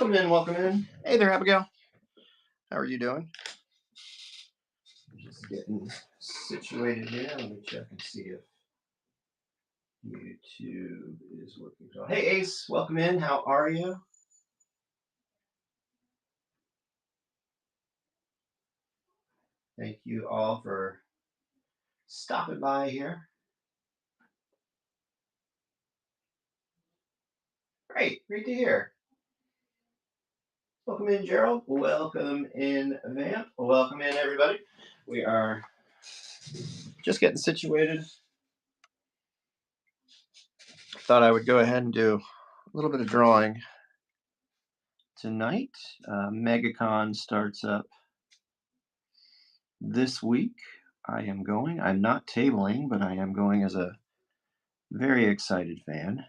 Welcome in, welcome in. Hey there, Abigail. How are you doing? Just getting situated here. Let me check and see if YouTube is working. Hey, Ace, welcome in. How are you? Thank you all for stopping by here. Great to hear. Welcome in, Gerald. Welcome in, Vamp. Welcome in, everybody. We are just getting situated. Thought I would go ahead and do a little bit of drawing tonight. MEGACON starts up this week. I'm not tabling, but I am going as a very excited fan.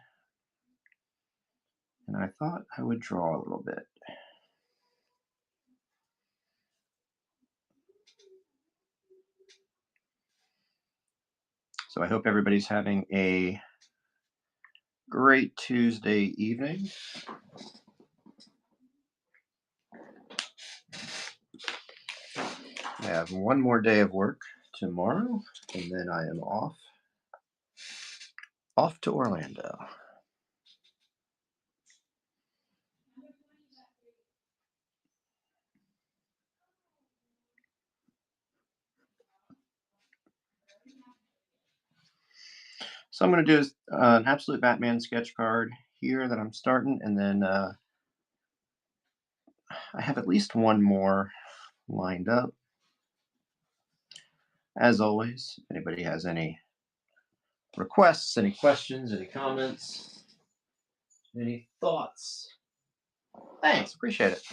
And I thought I would draw a little bit. So I hope everybody's having a great Tuesday evening. I have one more day of work tomorrow, and then I am off to Orlando. So I'm going to do an Absolute Batman sketch card here that I'm starting, and then I have at least one more lined up. As always, if anybody has any requests, any questions, any comments, any thoughts, thanks, appreciate it.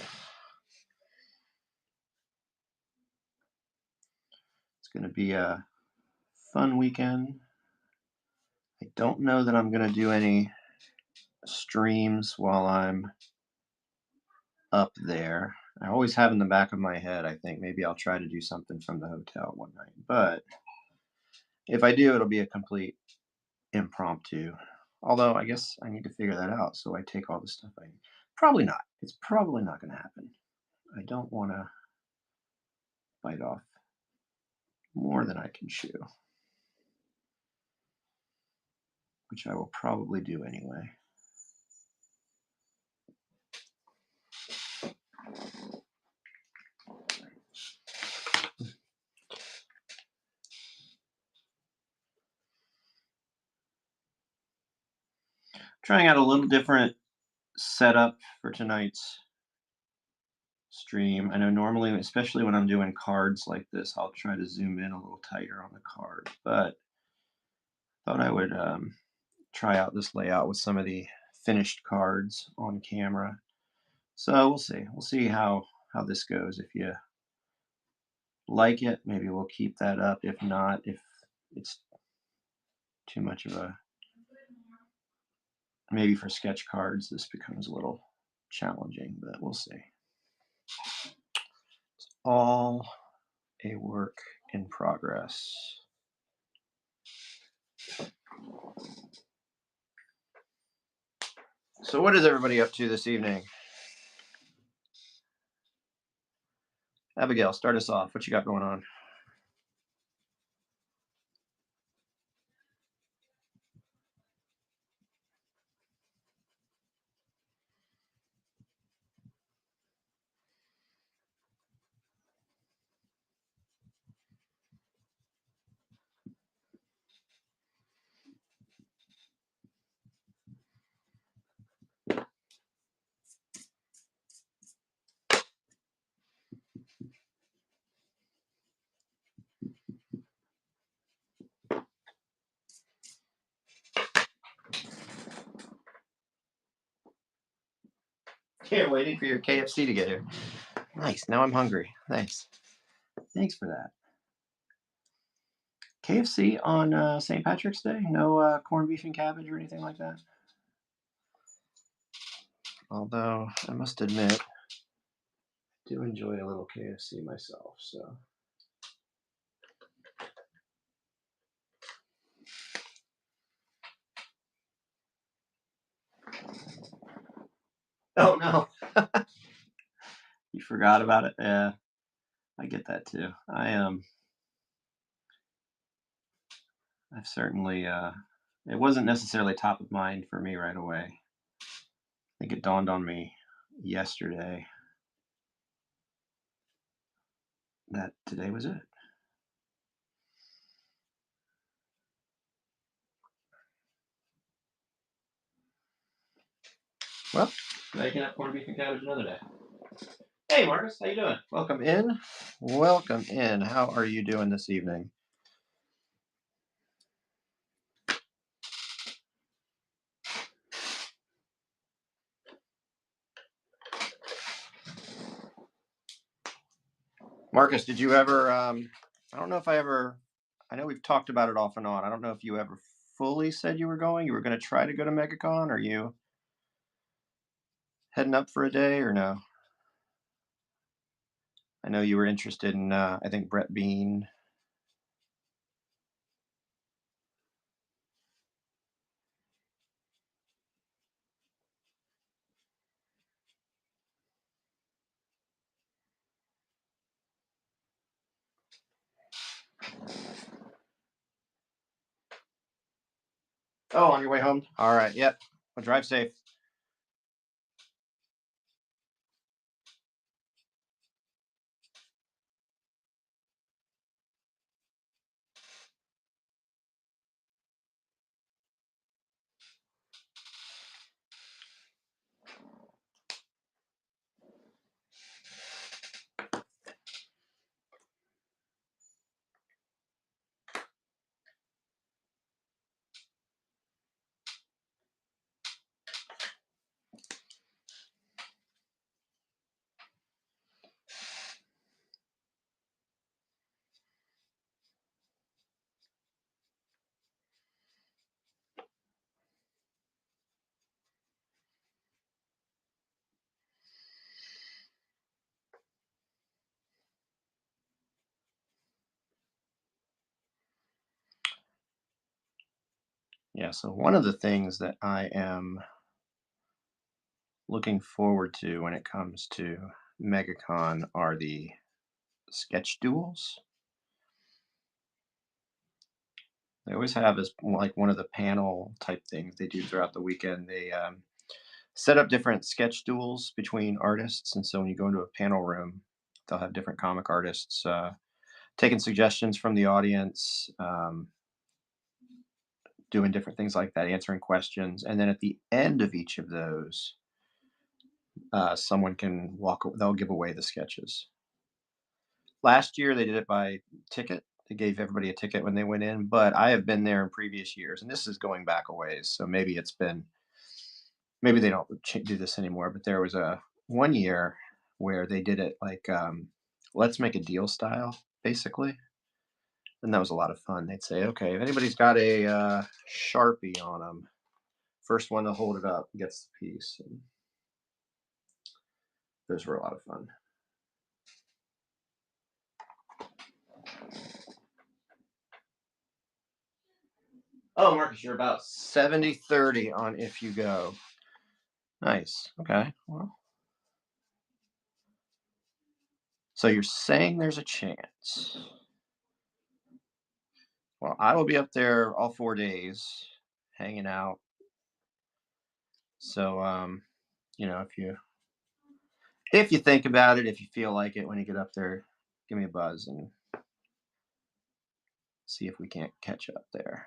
It's going to be a fun weekend. I don't know that I'm going to do any streams while I'm up there. I always have in the back of my head, I think maybe I'll try to do something from the hotel one night. But if I do, it'll be a complete impromptu. Although I guess I need to figure that out. So I take all the stuff I need. Probably not. It's probably not going to happen. I don't want to bite off more than I can chew, which I will probably do anyway. Trying out a little different setup for tonight's stream. I know normally, especially when I'm doing cards like this, I'll try to zoom in a little tighter on the card, but thought I would try out this layout with some of the finished cards on camera. So we'll see. We'll see how this goes. If you like it, maybe we'll keep that up. If not, if it's too much of a, maybe for sketch cards, this becomes a little challenging, but we'll see. It's all a work in progress. So what is everybody up to this evening? Abigail, start us off. What you got going on? Here, waiting for your KFC to get here. Nice. Now I'm hungry. Thanks. Thanks for that. KFC on St. Patrick's Day? No corned beef and cabbage or anything like that? Although, I must admit, I do enjoy a little KFC myself, so. Oh, no. forgot about it. Yeah, I get that too. I've certainly it wasn't necessarily top of mind for me right away. I think it dawned on me yesterday that today was it. Well, now you can have corned beef and cabbage another day. Hey, Marcus, how you doing? Welcome in. Welcome in. How are you doing this evening? Marcus, did you ever? I don't know if I ever. I know we've talked about it off and on. I don't know if you ever fully said you were going. You were going to try to go to MegaCon. Are you heading up for a day or no? I know you were interested in. I think Brett Bean. Oh, on your way home. All right. Yep. Well, drive safe. Yeah. So one of the things that I am looking forward to when it comes to MegaCon are the sketch duels. They always have as like one of the panel type things they do throughout the weekend. They set up different sketch duels between artists, and so when you go into a panel room, they'll have different comic artists taking suggestions from the audience, doing different things like that, answering questions, and then at the end of each of those, someone can walk. They'll give away the sketches. Last year they did it by ticket. They gave everybody a ticket when they went in, but I have been there in previous years, and this is going back a ways. So maybe they don't do this anymore. But there was a one year where they did it like let's make a deal style, basically, and that was a lot of fun. They'd say, okay, if anybody's got a Sharpie on them, first one to hold it up gets the piece. And those were a lot of fun. Oh, Marcus, you're about 70-30 on If You Go. Nice. Okay. Well, so you're saying there's a chance. Well, I will be up there all 4 days hanging out. So, if you think about it, if you feel like it when you get up there, give me a buzz and see if we can't catch up there.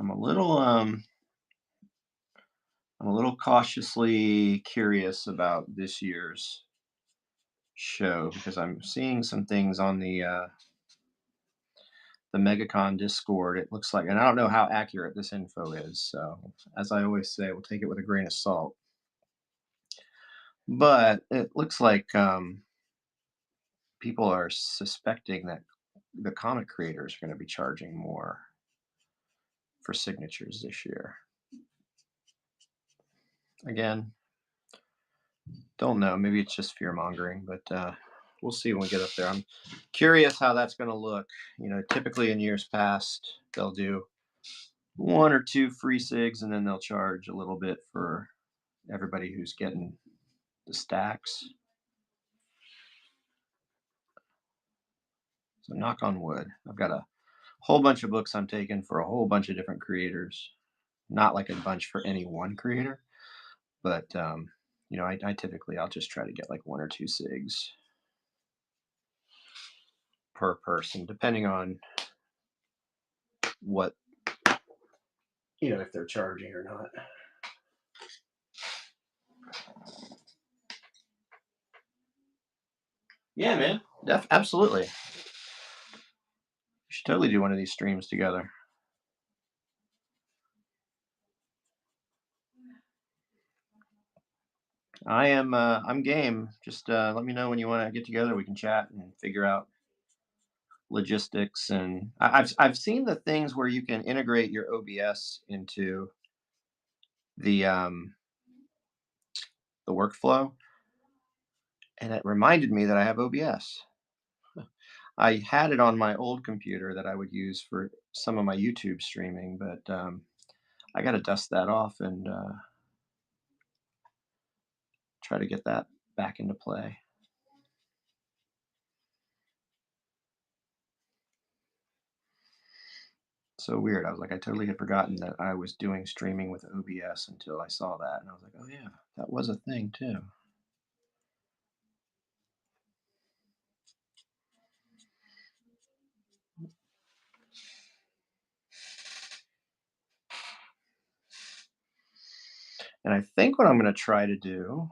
I'm a little cautiously curious about this year's show because I'm seeing some things on the MegaCon Discord. It looks like, and I don't know how accurate this info is. So, as I always say, we'll take it with a grain of salt. But it looks like people are suspecting that the comic creators are going to be charging more for signatures this year. Again, don't know. Maybe it's just fear mongering, but we'll see when we get up there. I'm curious how that's going to look. Typically in years past, they'll do one or two free SIGs and then they'll charge a little bit for everybody who's getting the stacks. So knock on wood. I've got a whole bunch of books I'm taking for a whole bunch of different creators. Not like a bunch for any one creator, but I typically I'll just try to get like one or two SIGs per person, depending on what if they're charging or not. Yeah, man. Absolutely. We should totally do one of these streams together. I'm game. Just let me know when you want to get together. We can chat and figure out logistics. And I've seen the things where you can integrate your OBS into the workflow, and it reminded me that I have OBS. I had it on my old computer that I would use for some of my YouTube streaming, but I got to dust that off and try to get that back into play. So weird. I was like, I totally had forgotten that I was doing streaming with OBS until I saw that, and I was like, oh yeah, that was a thing too. And I think what I'm going to try to do,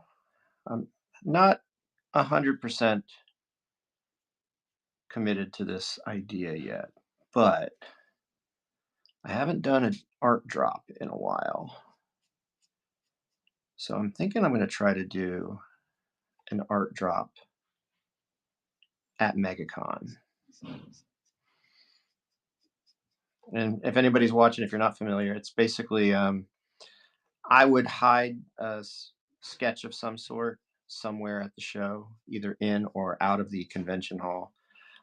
I'm not 100% committed to this idea yet, but I haven't done an art drop in a while. So I'm thinking I'm going to try to do an art drop at MegaCon. And if anybody's watching, if you're not familiar, it's basically I would hide a sketch of some sort somewhere at the show, either in or out of the convention hall.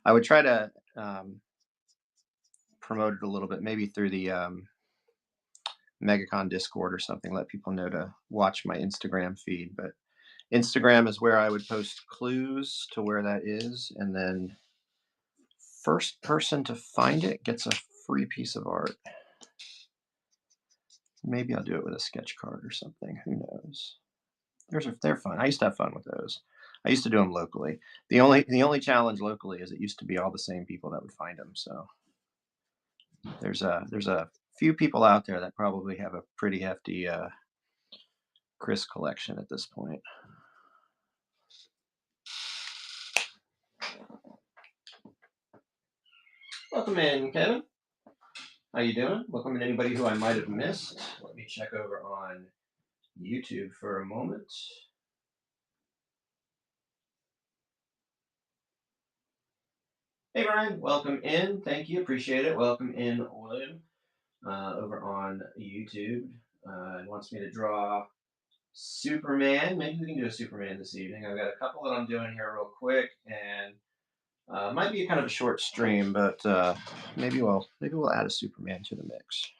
I would try to promote it a little bit, maybe through the MegaCon Discord or something, let people know to watch my Instagram feed. But Instagram is where I would post clues to where that is, and then first person to find it gets a free piece of art. Maybe I'll do it with a sketch card or something. Who knows? They're fun. I used to have fun with those. I used to do them locally. The only challenge locally is it used to be all the same people that would find them. So there's a few people out there that probably have a pretty hefty Chris collection at this point. Welcome in, Kevin. How you doing? Welcome in anybody who I might have missed. Let me check over on YouTube for a moment. Hey, Ryan. Welcome in. Thank you. Appreciate it. Welcome in, William, over on YouTube. It wants me to draw Superman. Maybe we can do a Superman this evening. I've got a couple that I'm doing here real quick, and might be kind of a short stream, but maybe we'll add a Superman to the mix.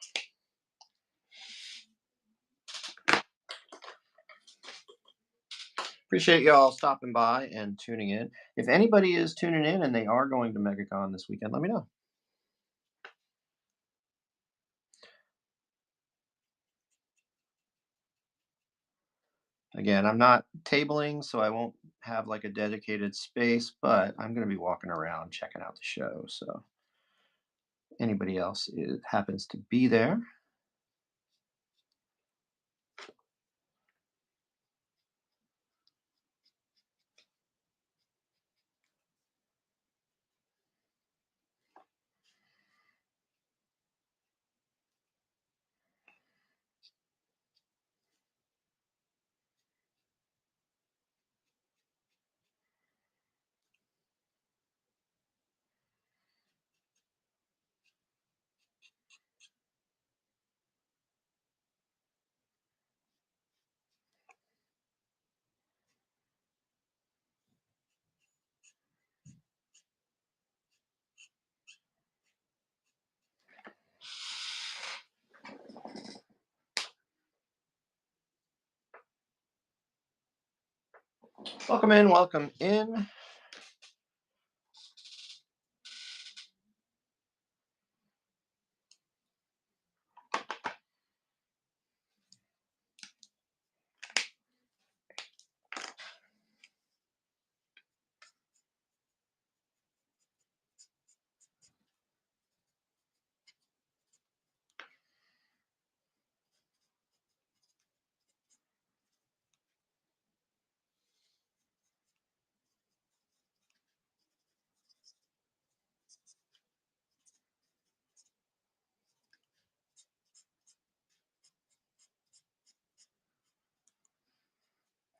Appreciate y'all stopping by and tuning in. If anybody is tuning in and they are going to MegaCon this weekend, let me know. Again, I'm not tabling, so I won't have like a dedicated space, but I'm going to be walking around checking out the show. So anybody else happens to be there, Welcome in, welcome in.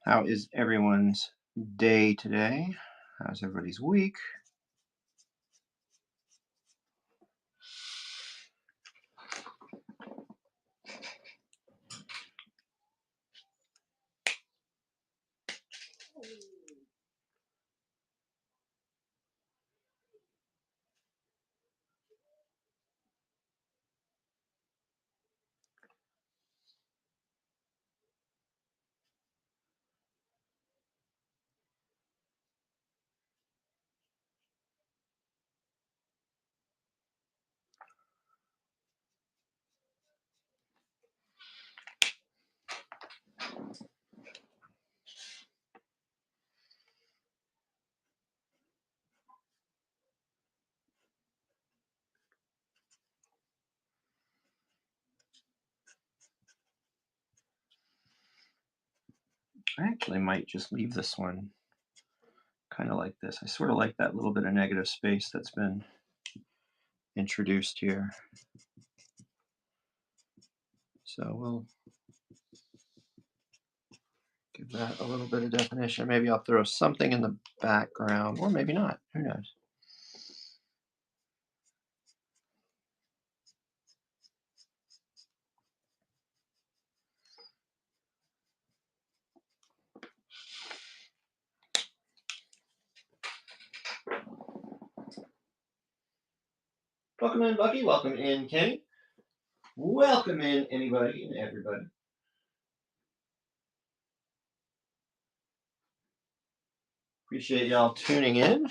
How is everyone's day today? How's everybody's week? I actually might just leave this one kind of like this. I sort of like that little bit of negative space that's been introduced here. So we'll give that a little bit of definition. Maybe I'll throw something in the background, or maybe not. Who knows? Welcome in, Bucky. Welcome in, Kenny. Welcome in, anybody and everybody. Appreciate y'all tuning in.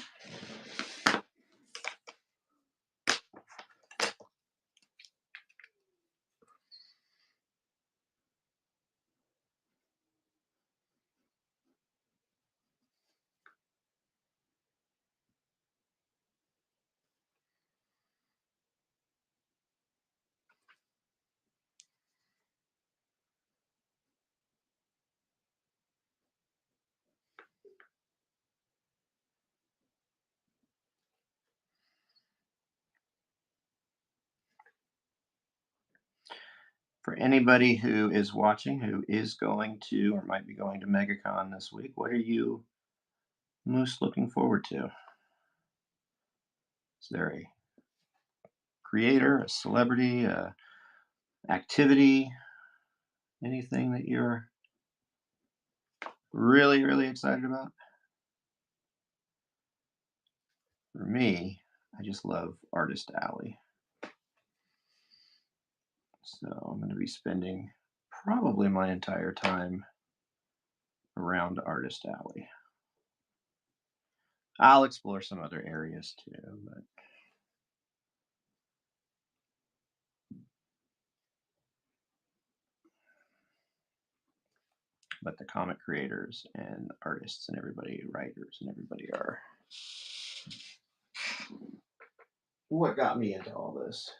For anybody who is watching, who is going to or might be going to MegaCon this week, what are you most looking forward to? Is there a creator, a celebrity, a activity, anything that you're really, really excited about? For me, I just love Artist Alley. So I'm going to be spending probably my entire time around Artist Alley. I'll explore some other areas too, but the comic creators and artists and everybody, writers and everybody are what got me into all this.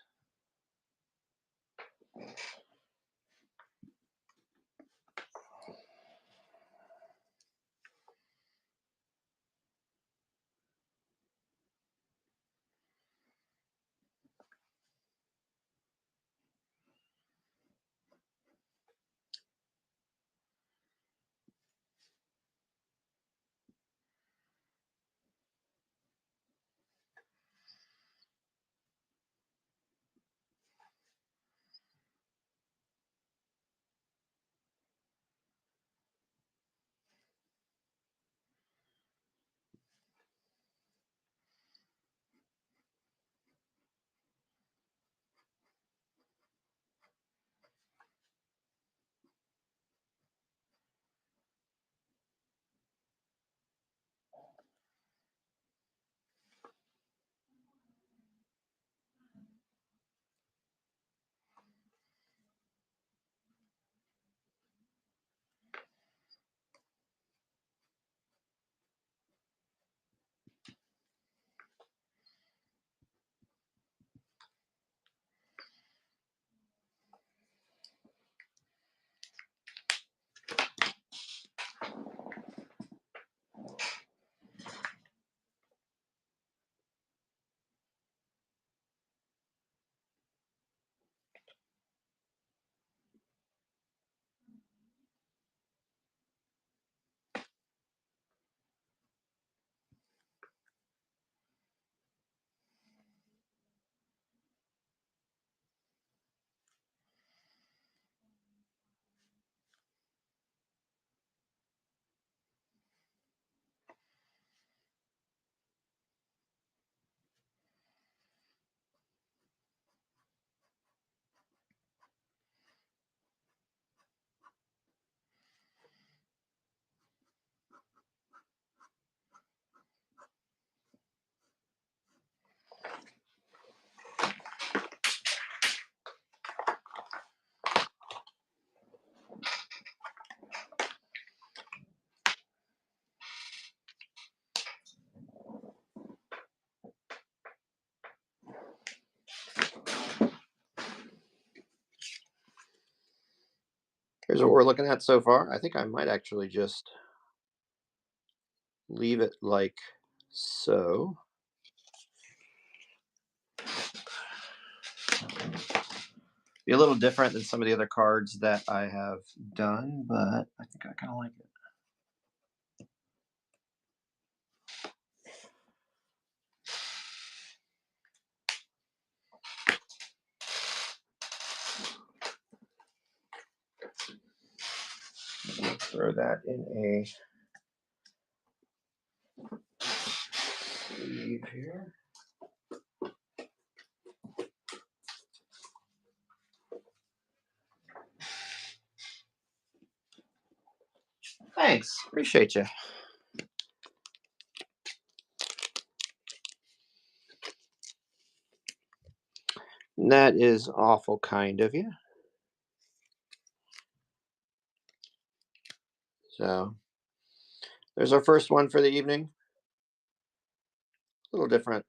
Here's what we're looking at so far. I think I might actually just leave it like so. Be a little different than some of the other cards that I have done, but I think I kind of like it. Throw that in a sleeve here. Thanks, appreciate you. That is awful kind of you. So there's our first one for the evening. A little different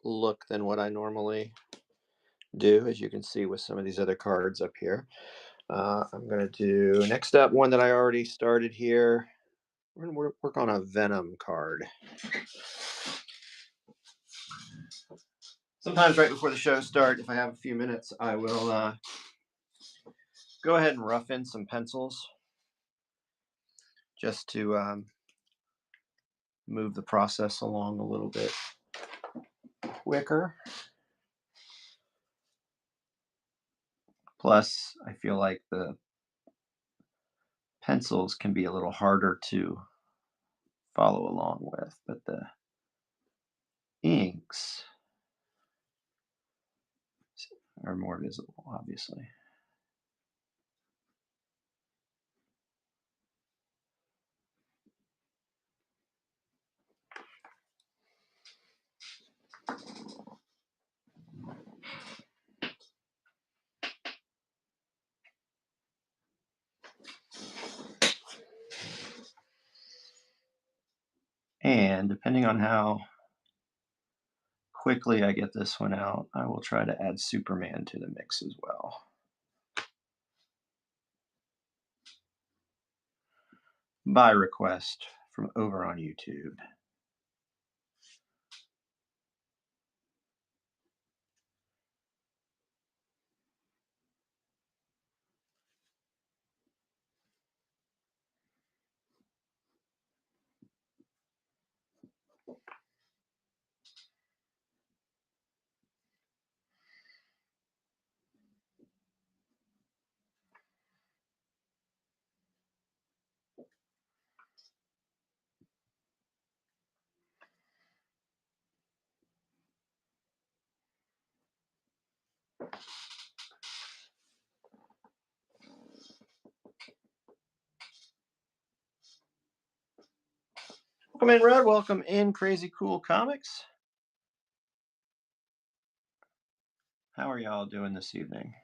look than what I normally do, as you can see with some of these other cards up here. I'm going to do next up one that I already started here. We're going to work on a Venom card. Sometimes right before the show starts, if I have a few minutes, I will go ahead and rough in some pencils just to move the process along a little bit quicker. Plus, I feel like the pencils can be a little harder to follow along with, but the inks are more visible, obviously. And depending on how quickly I get this one out, I will try to add Superman to the mix as well. By request from over on YouTube. Welcome in, Red. Welcome in, Crazy Cool Comics. How are y'all doing this evening?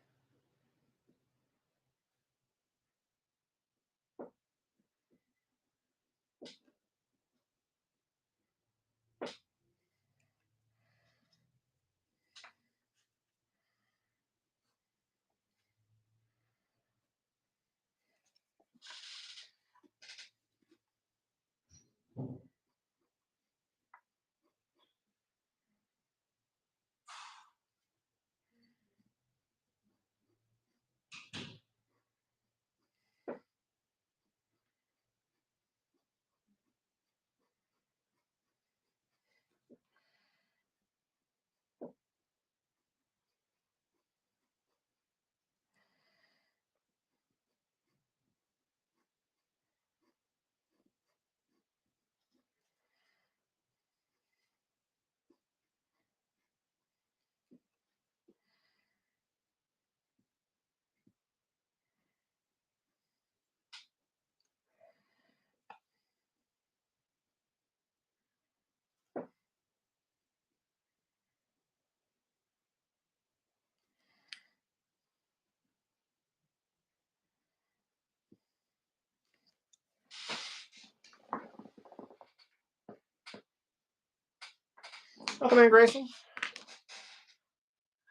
Welcome in, Grayson.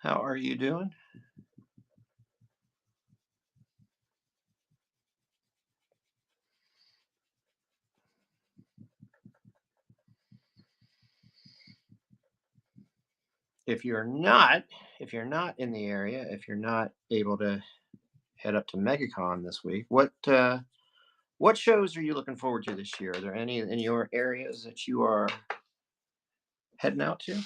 How are you doing? if you're not in the area, if you're not able to head up to MegaCon this week, what shows are you looking forward to this year? Are there any in your areas that you are heading out to?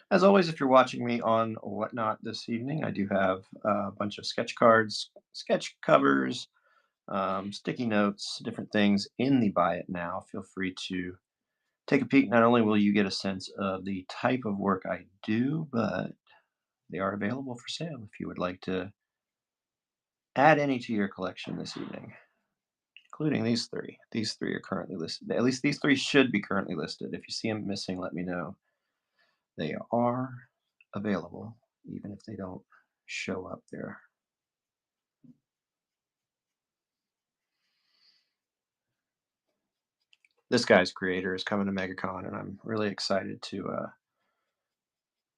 As always, if you're watching me on Whatnot this evening, I do have a bunch of sketch cards, sketch covers, sticky notes, different things in the Buy It Now. Feel free to take a peek. Not only will you get a sense of the type of work I do, but they are available for sale if you would like to add any to your collection this evening, including these three. These three are currently listed. At least these three should be currently listed. If you see them missing, let me know. They are available, even if they don't show up there. This guy's creator is coming to MegaCon, and I'm really excited to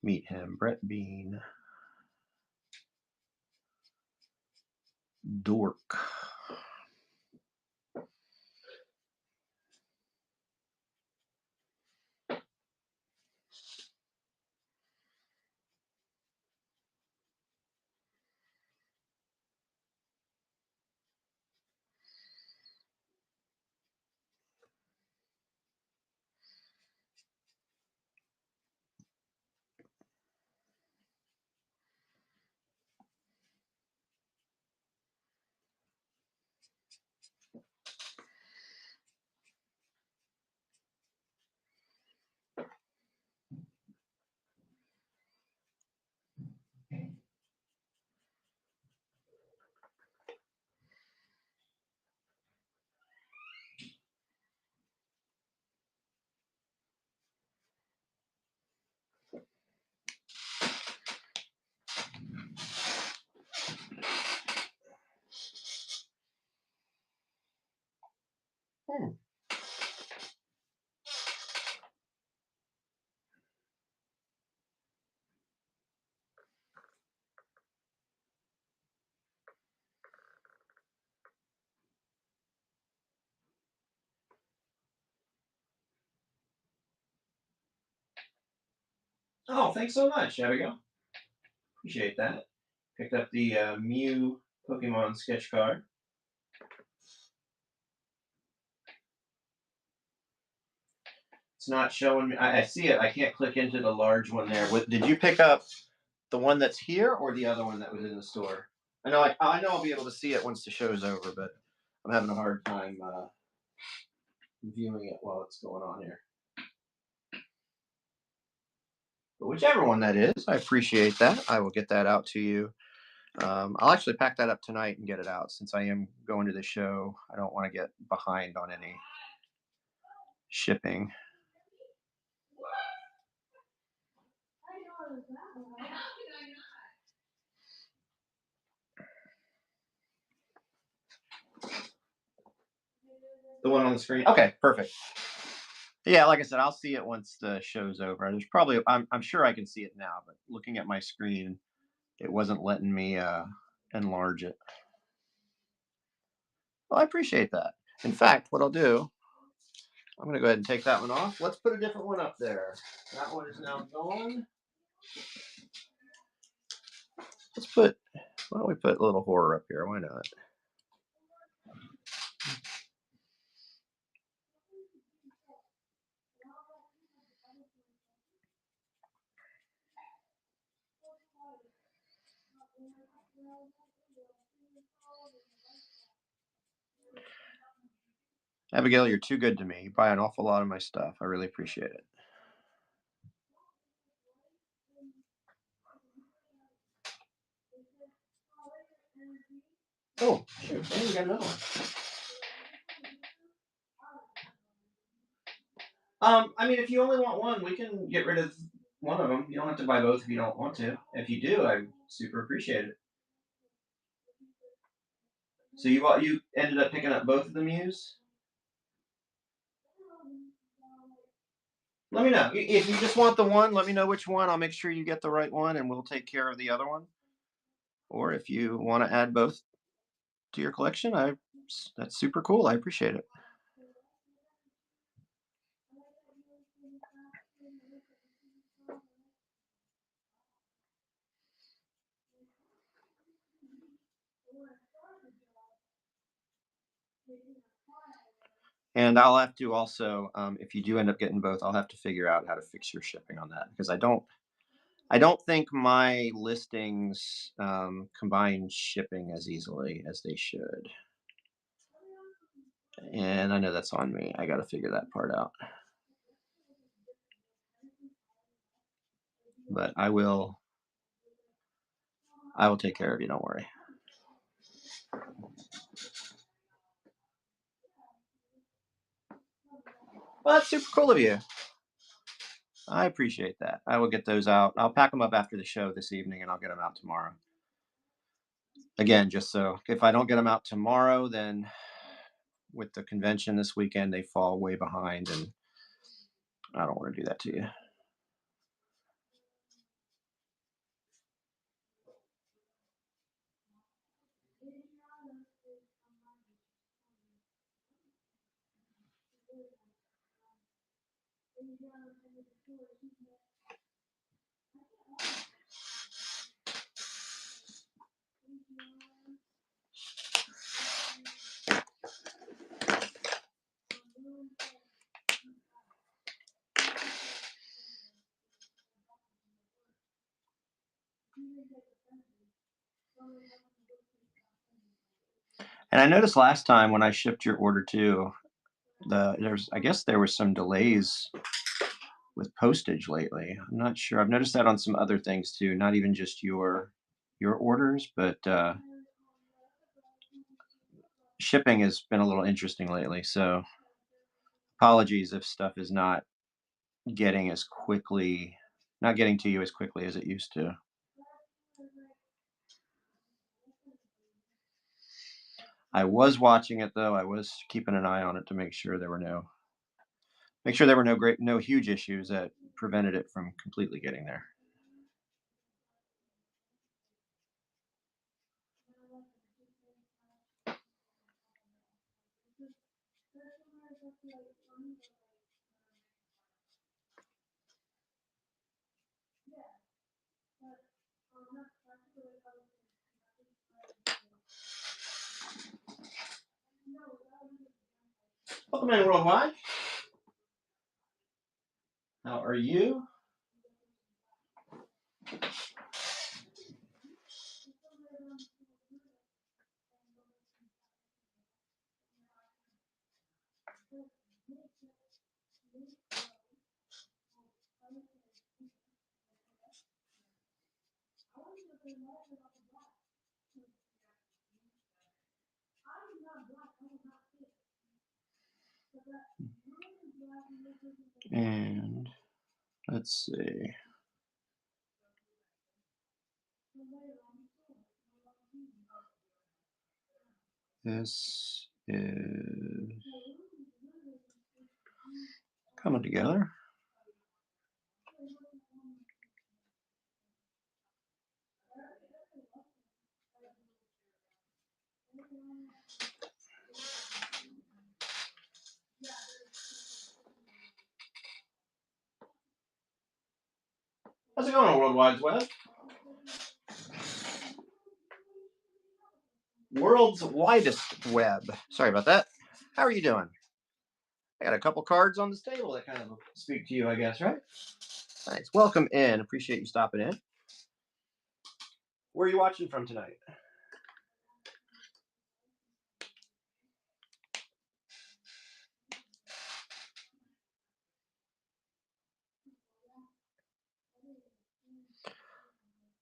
meet him. Brett Bean, Dork. Hmm. Oh, thanks so much, Abigail. Appreciate that. Picked up the Mew Pokemon sketch card. It's not showing me. I see it. I can't click into the large one there. What, did you pick up the one that's here or the other one that was in the store? I know I'll be able to see it once the show's over, but I'm having a hard time viewing it while it's going on here. But whichever one that is, I appreciate that. I will get that out to you I'll actually pack that up tonight and get it out since I am going to the show. I don't want to get behind on any shipping. The one on the screen. Okay, perfect. Yeah, like I said, I'll see it once the show's over. There's probably I'm sure I can see it now, but looking at my screen, it wasn't letting me enlarge it. Well, I appreciate that. In fact, what I'll do, I'm going to go ahead and take that one off. Let's put a different one up there. That one is now gone. Why don't we put a little horror up here? Why not? Abigail, you're too good to me. You buy an awful lot of my stuff. I really appreciate it. Oh, shoot. Hey, we got another one. I mean, if you only want one, we can get rid of one of them. You don't have to buy both if you don't want to. If you do, I super appreciate it. So you ended up picking up both of the Mews? Let me know. If you just want the one, let me know which one. I'll make sure you get the right one and we'll take care of the other one. Or if you want to add both to your collection, that's super cool. I appreciate it. And I'll have to also, if you do end up getting both, I'll have to figure out how to fix your shipping on that because I don't think my listings combine shipping as easily as they should. And I know that's on me. I got to figure that part out. But I will take care of you. Don't worry. Well, that's super cool of you. I appreciate that. I will get those out. I'll pack them up after the show this evening and I'll get them out tomorrow. Again, just so if I don't get them out tomorrow, then with the convention this weekend, they fall way behind and I don't want to do that to you. And I noticed last time when I shipped your order too, I guess there was some delays with postage lately. I'm not sure. I've noticed that on some other things too, not even just your orders, but shipping has been a little interesting lately. So apologies if stuff is getting as quickly not getting to you as quickly as it used to. I was watching it though. I was keeping an eye on it to make sure there were no huge issues that prevented it from completely getting there. Welcome in worldwide. How are you? And let's see. This is coming together. How's it going, World Wide Web? World's widest web. Sorry about that. How are you doing? I got a couple cards on this table that kind of speak to you, I guess, right? Nice. Welcome in. Appreciate you stopping in. Where are you watching from tonight?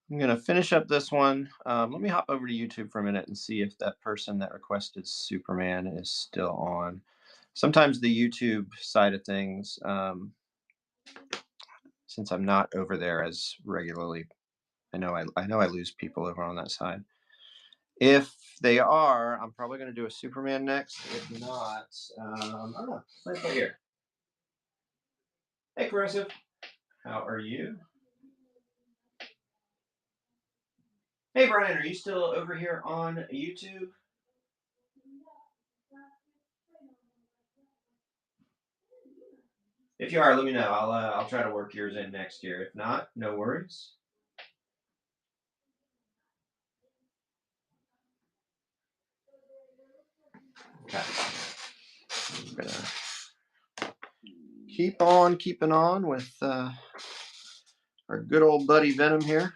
I'm going to finish up this one. Let me hop over to YouTube for a minute and see if that person that requested Superman is still on. Sometimes the YouTube side of things, since I'm not over there as regularly, I know I lose people over on that side. If they are, I'm probably going to do a Superman next. If not, I don't know. Let's play here. Hey, Corrosive. How are you? Hey, Brian, are you still over here on YouTube? If you are, let me know. I'll try to work yours in next year. If not, no worries. Okay. I'm gonna keep on keeping on with our good old buddy Venom here.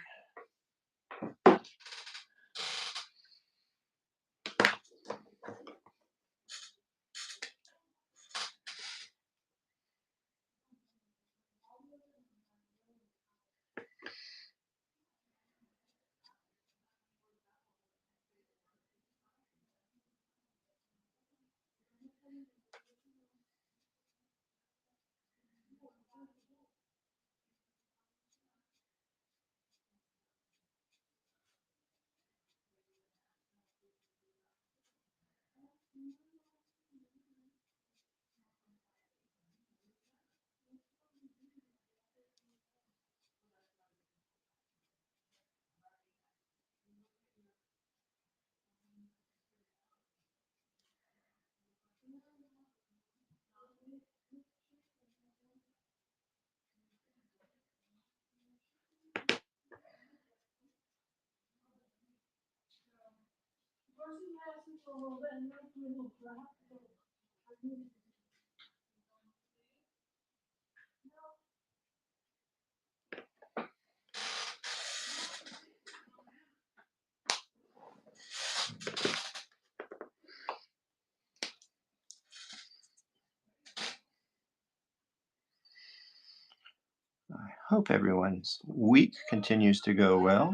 I hope everyone's week continues to go well.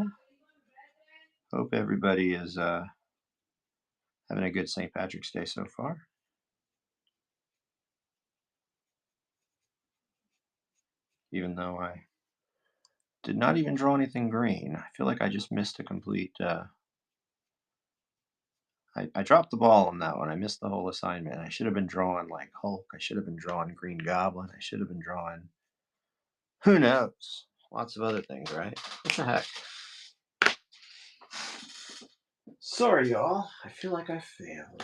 Hope everybody is having a good St. Patrick's Day so far. Even though I did not even draw anything green. I feel like I just missed a complete... I dropped the ball on that one. I missed the whole assignment. I should have been drawing like Hulk. I should have been drawing Green Goblin. I should have been drawing... Who knows? Lots of other things, right? What the heck? Sorry, y'all. I feel like I failed.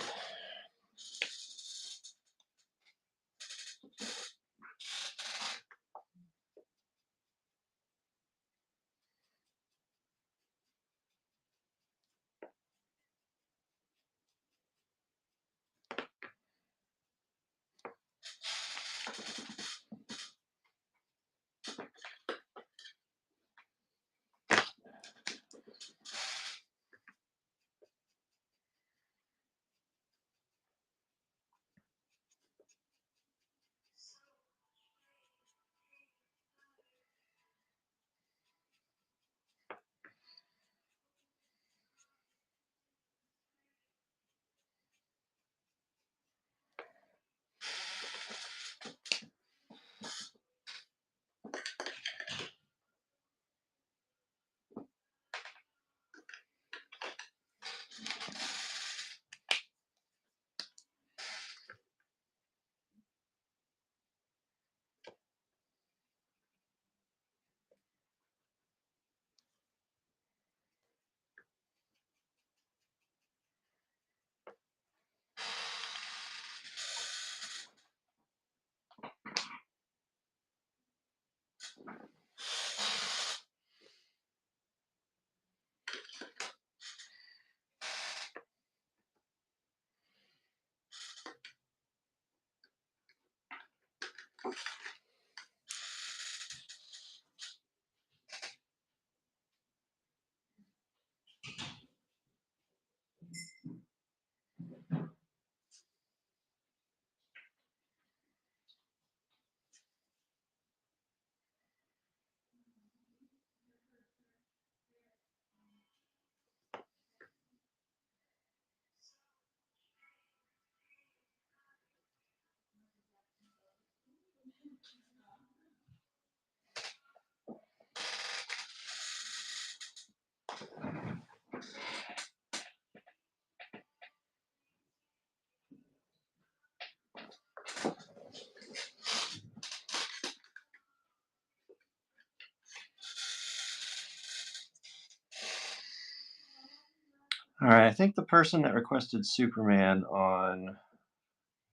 All right, I think the person that requested Superman on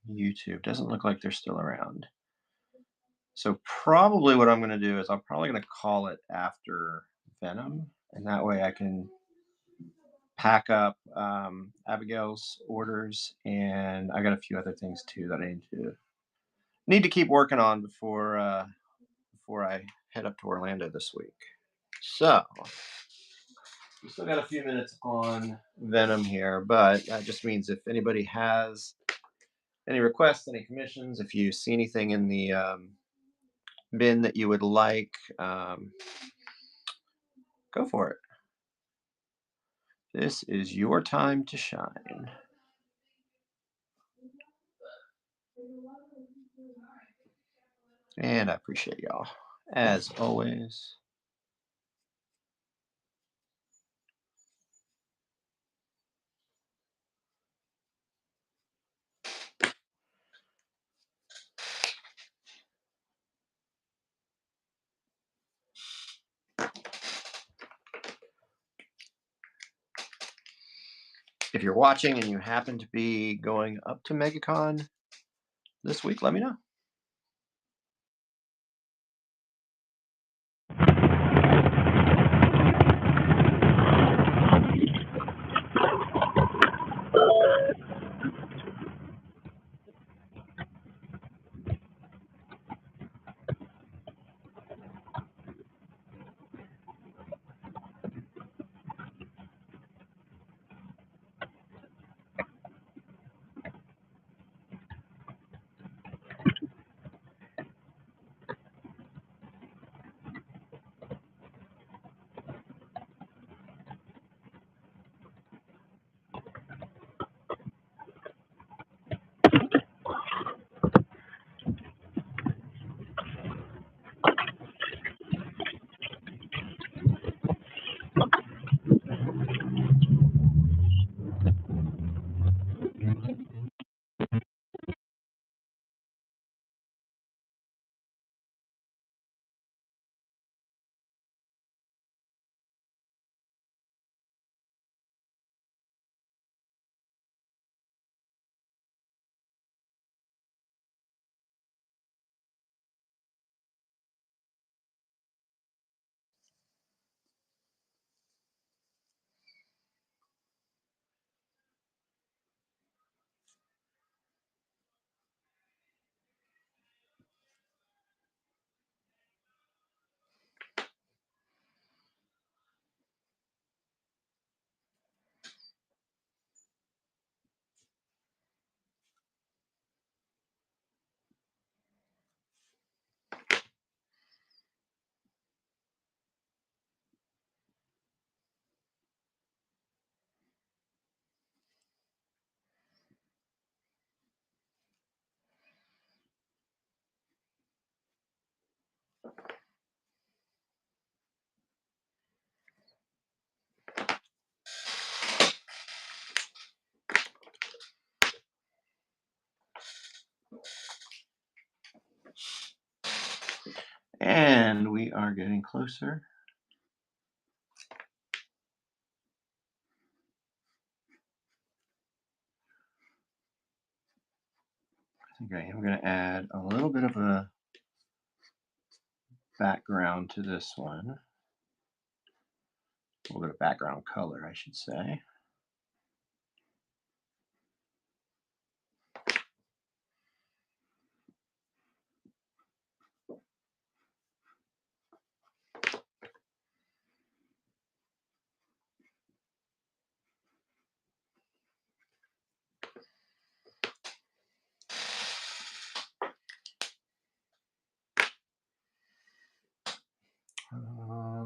YouTube doesn't look like they're still around. So probably what I'm going to do is I'm probably going to call it after Venom, and that way I can pack up Abigail's orders, and I got a few other things too that I need to keep working on before I head up to Orlando this week. So we still got a few minutes on Venom here, but that just means if anybody has any requests, any commissions, if you see anything in the bin that you would like, go for it. This is your time to shine. And I appreciate y'all, as always. If you're watching and you happen to be going up to MegaCon this week, let me know. And we are getting closer. I think I am going to add a little bit of a background to this one. A little bit of background color, I should say.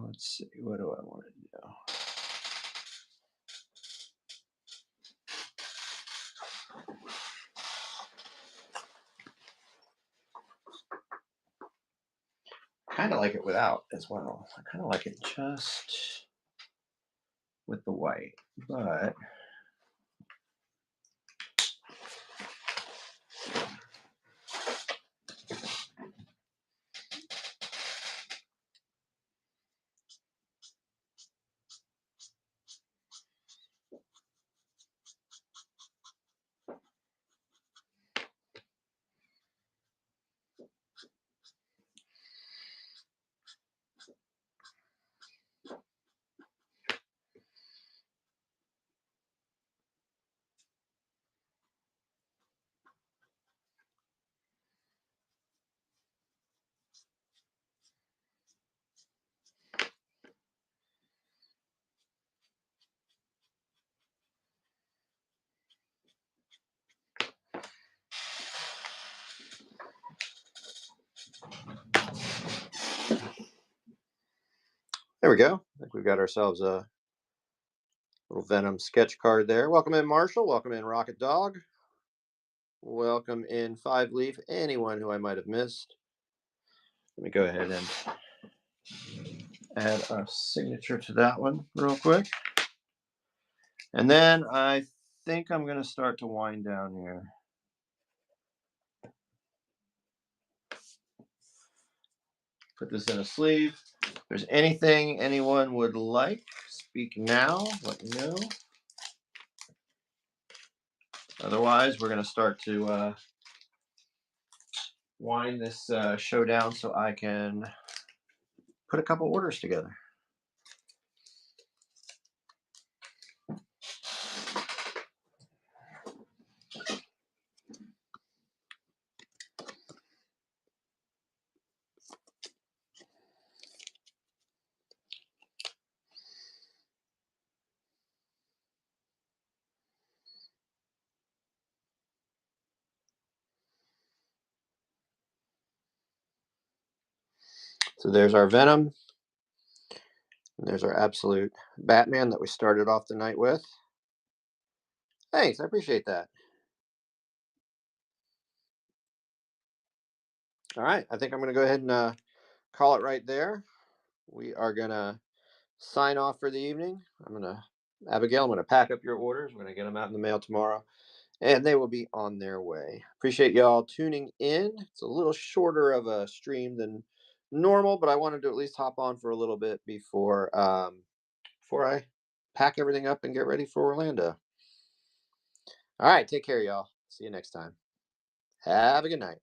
Let's see, what do I want to do? I kind of like it without as well. I kind of like it just with the white, but there we go. I think we've got ourselves a little Venom sketch card there. Welcome in, Marshall. Welcome in, Rocket Dog. Welcome in, Five Leaf. Anyone who I might have missed. Let me go ahead and add a signature to that one real quick. And then I think I'm going to start to wind down here. Put this in a sleeve. If there's anything anyone would like, speak now. Let me know. Otherwise, we're going to start to wind this show down so I can put a couple orders together. So there's our Venom. And there's our absolute Batman that we started off the night with. Thanks, I appreciate that. All right, I think I'm going to go ahead and call it right there. We are going to sign off for the evening. Abigail, I'm going to pack up your orders. We're going to get them out in the mail tomorrow, and they will be on their way. Appreciate y'all tuning in. It's a little shorter of a stream than normal, but I wanted to at least hop on for a little bit before I pack everything up and get ready for Orlando. All right, take care, y'all. See you next time. Have a good night.